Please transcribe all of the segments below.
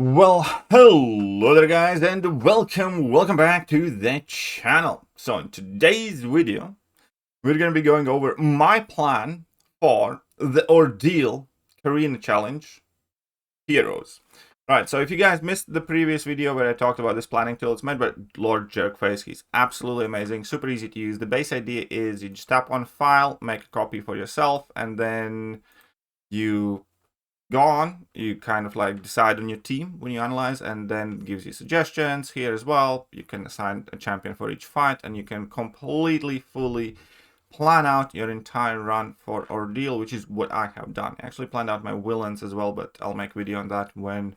Well, hello there guys, and welcome back to the channel. So in today's video, we're going to be going over my plan for the Ordeal Carina challenge heroes. Right, so if you guys missed the previous video where I talked about this planning tool, it's made by Lord Jerkface. He's absolutely amazing, super easy to use. The base idea is you just tap on file, make a copy for yourself, and then you go on, you kind of like decide on your team when you analyze, and then it gives you suggestions here as well. You can assign a champion for each fight, and you can completely fully plan out your entire run for Ordeal, which is what I have done. I actually planned out my villains as well, but I'll make a video on that when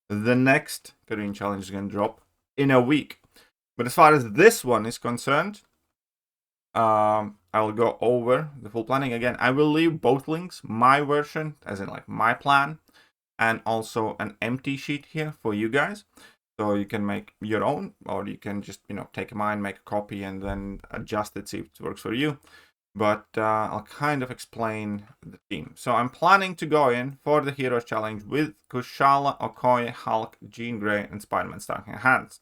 the next Carina challenge is going to drop in a week. But as far as this one is concerned, I will go over the full planning again. I will leave both links, my version, as in like my plan, and also an empty sheet here for you guys. So you can make your own, or you can just, take mine, make a copy, and then adjust it, see if it works for you. But I'll kind of explain the team. So I'm planning to go in for the Heroes Challenge with Kushala, Okoye, Hulk, Jean Grey, and Spider-Man starting hands.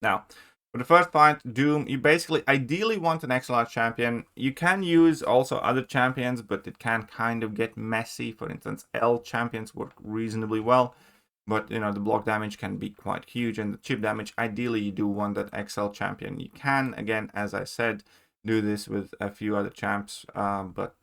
Now, for the first fight, Doom, you basically ideally want an XLR champion. You can use also other champions, but it can kind of get messy. For instance, L champions work reasonably well, but the block damage can be quite huge, and the chip damage, ideally you do want that XL champion. You can, again, as I said, do this with a few other champs, but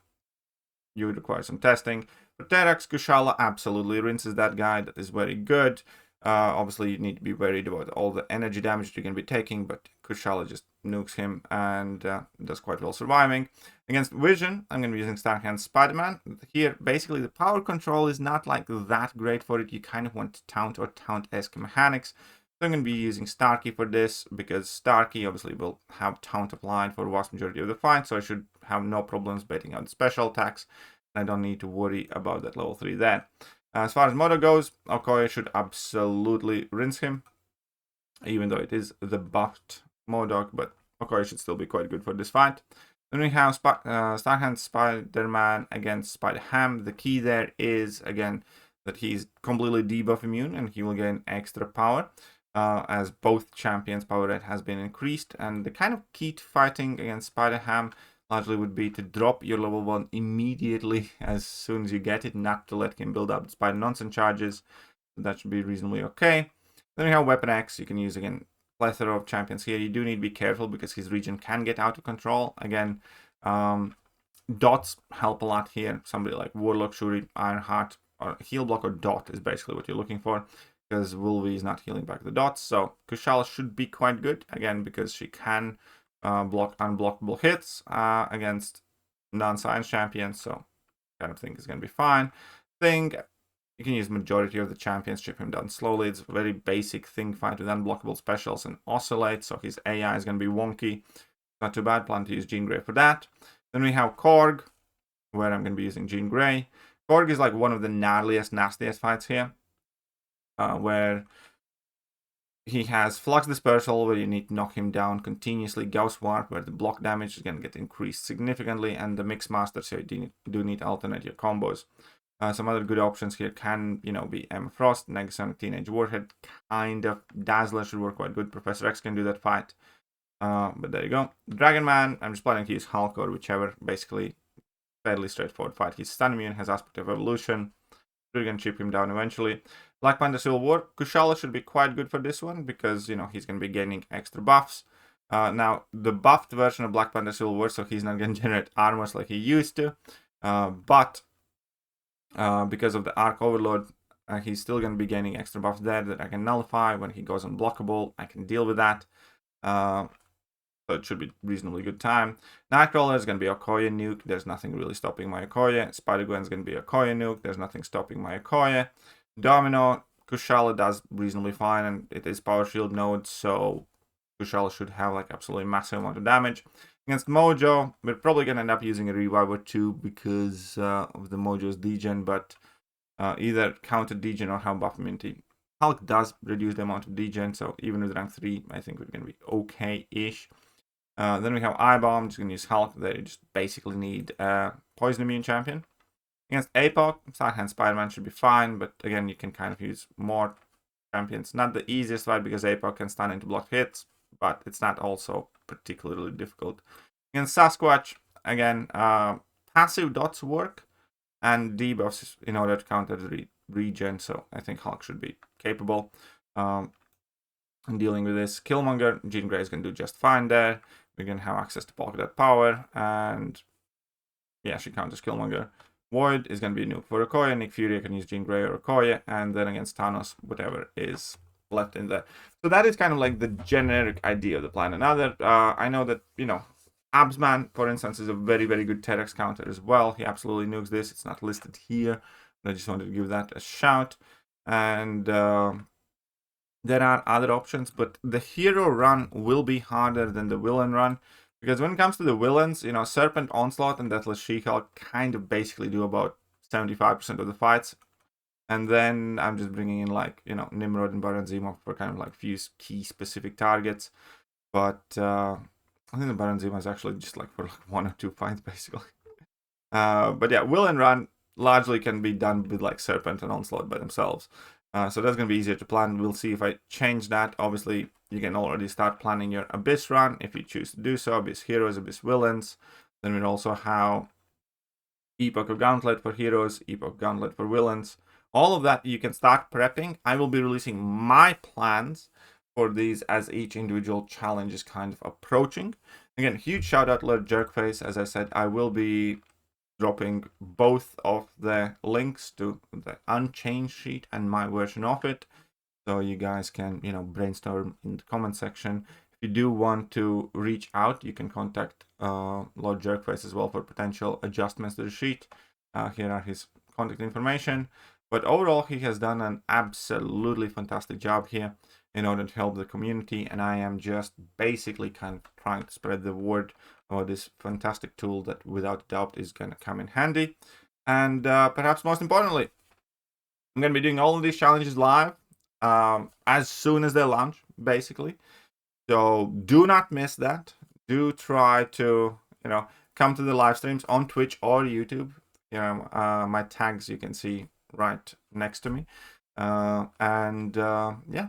you would require some testing. For Terrax, Kushala absolutely rinses that guy. That is very good. Obviously, you need to be worried about all the energy damage you're going to be taking, but Kushala just nukes him and does quite well surviving. Against Vision, I'm going to be using Starhand Spider-Man. Here, basically, the power control is not like that great for it. You kind of want Taunt or Taunt-esque mechanics. So I'm going to be using Starkey for this, because Starkey obviously will have Taunt applied for the vast majority of the fight, so I should have no problems baiting out special attacks. I don't need to worry about that level 3 there. As far as MODOK goes, Okoye should absolutely rinse him, even though it is the buffed MODOK, but Okoye should still be quite good for this fight. Then we have Starhand Spider-Man against Spider-Ham. The key there is, again, that he's completely debuff immune, and he will gain extra power, as both champions' power rate has been increased. And the kind of key to fighting against Spider-Ham largely would be to drop your level 1 immediately as soon as you get it, not to let him build up Spider Nonsense charges. That should be reasonably okay. Then we have Weapon X. You can use, again, plethora of champions here. You do need to be careful because his region can get out of control. Again, dots help a lot here. Somebody like Warlock, Shuri, Ironheart, or Heal Block or Dot is basically what you're looking for, because Wolvie is not healing back the dots. So Kushala should be quite good, again, because she can block unblockable hits against non-science champions, so kind of think is going to be fine. Thing, you can use majority of the champions, chip him down slowly. It's a very basic Thing fight with unblockable specials and oscillate, so his AI is going to be wonky. Not too bad, plan to use Jean Grey for that. Then we have Korg, where I'm going to be using Jean Grey. Korg is like one of the gnarliest, nastiest fights here, where he has Flux Dispersal, where you need to knock him down continuously, Gauss Warp, where the block damage is going to get increased significantly, and the Mixmaster, so you do need to alternate your combos. Some other good options here can, be Emma Frost, Negasonic Teenage Warhead, kind of. Dazzler should work quite good. Professor X can do that fight. But there you go. Dragon Man, I'm just planning to use Hulk or whichever. Basically, fairly straightforward fight. He's stun immune, has Aspect of Evolution. We're going to chip him down eventually. Black Panther Civil War. Kushala should be quite good for this one because, he's going to be gaining extra buffs. Now, the buffed version of Black Panther Civil War, so he's not going to generate armors like he used to. But because of the Arc Overload, he's still going to be gaining extra buffs there that I can nullify. When he goes unblockable, I can deal with that. So it should be reasonably good time. Nightcrawler is going to be Okoye nuke. There's nothing really stopping my Okoye. Spider-Gwen is going to be Okoye nuke. There's nothing stopping my Okoye. Domino, Kushala does reasonably fine, and it is power shield node, so Kushala should have like absolutely massive amount of damage. Against Mojo, we're probably going to end up using a Reviver too because of the Mojo's degen, but either counter degen or have buff immunity. Hulk does reduce the amount of degen, so even with rank 3, I think we're going to be okay-ish. Then we have Eye Bomb, just going to use Hulk. They just basically need a Poison Immune champion. Against APOC, Sidehand Spider-Man should be fine, but again, you can kind of use more champions. Not the easiest fight because APOC can stun into block hits, but it's not also particularly difficult. Against Sasquatch, again, passive dots work, and debuffs in order to counter the regen, so I think Hulk should be capable in dealing with this. Killmonger, Jean Grey is going to do just fine there. We're going to have access to Polka Dot Power, and yeah, she counters Killmonger. Void is going to be a nuke for Okoye. Nick Fury can use Jean Grey or Okoye, and then against Thanos, whatever is left in there. So that is kind of like the generic idea of the plan. And now that I know that, you know, Absman, for instance, is a very, very good Terrax counter as well. He absolutely nukes this. It's not listed here, but I just wanted to give that a shout. And there are other options, but the hero run will be harder than the villain run. Because when it comes to the villains, you know, Serpent, Onslaught, and Deathless She-Hulk kind of basically do about 75% of the fights. And then I'm just bringing in, like, you know, Nimrod and Baron Zemo for kind of like few key specific targets. But I think the Baron Zemo is actually just like for like 1 or 2 fights, basically. But yeah, villain run largely can be done with like Serpent and Onslaught by themselves. So that's going to be easier to plan. We'll see if I change that. Obviously, you can already start planning your Abyss run if you choose to do so. Abyss heroes, Abyss villains. Then we also have Epoch of Gauntlet for heroes, Epoch Gauntlet for villains. All of that you can start prepping. I will be releasing my plans for these as each individual challenge is kind of approaching. Again, huge shout out to Lord Jerkface. As I said, I will be dropping both of the links to the Unchained sheet and my version of it, so you guys can, you know, brainstorm in the comment section. If you do want to reach out, you can contact Lord Jerkface as well for potential adjustments to the sheet. Here are his contact information. But overall, he has done an absolutely fantastic job here in order to help the community, and I am just basically kind of trying to spread the word about this fantastic tool that without doubt is going to come in handy. And perhaps most importantly, I'm going to be doing all of these challenges live as soon as they launch, basically. So do not miss that. Do try to, you know, come to the live streams on Twitch or YouTube. You know, my tags you can see right next to me. Yeah,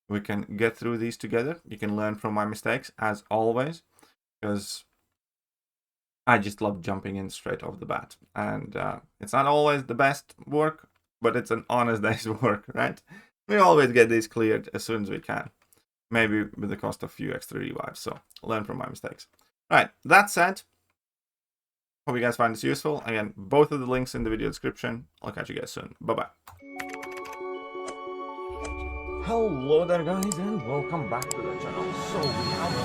we can get through these together. You can learn from my mistakes as always, because I just love jumping in straight off the bat. And it's not always the best work, but it's an honest day's work, right? We always get these cleared as soon as we can. Maybe with the cost of a few extra revives. So learn from my mistakes. Right, that said, hope you guys find this useful. Again, both of the links in the video description. I'll catch you guys soon. Bye-bye. Hello there, guys, and welcome back to the channel. So we have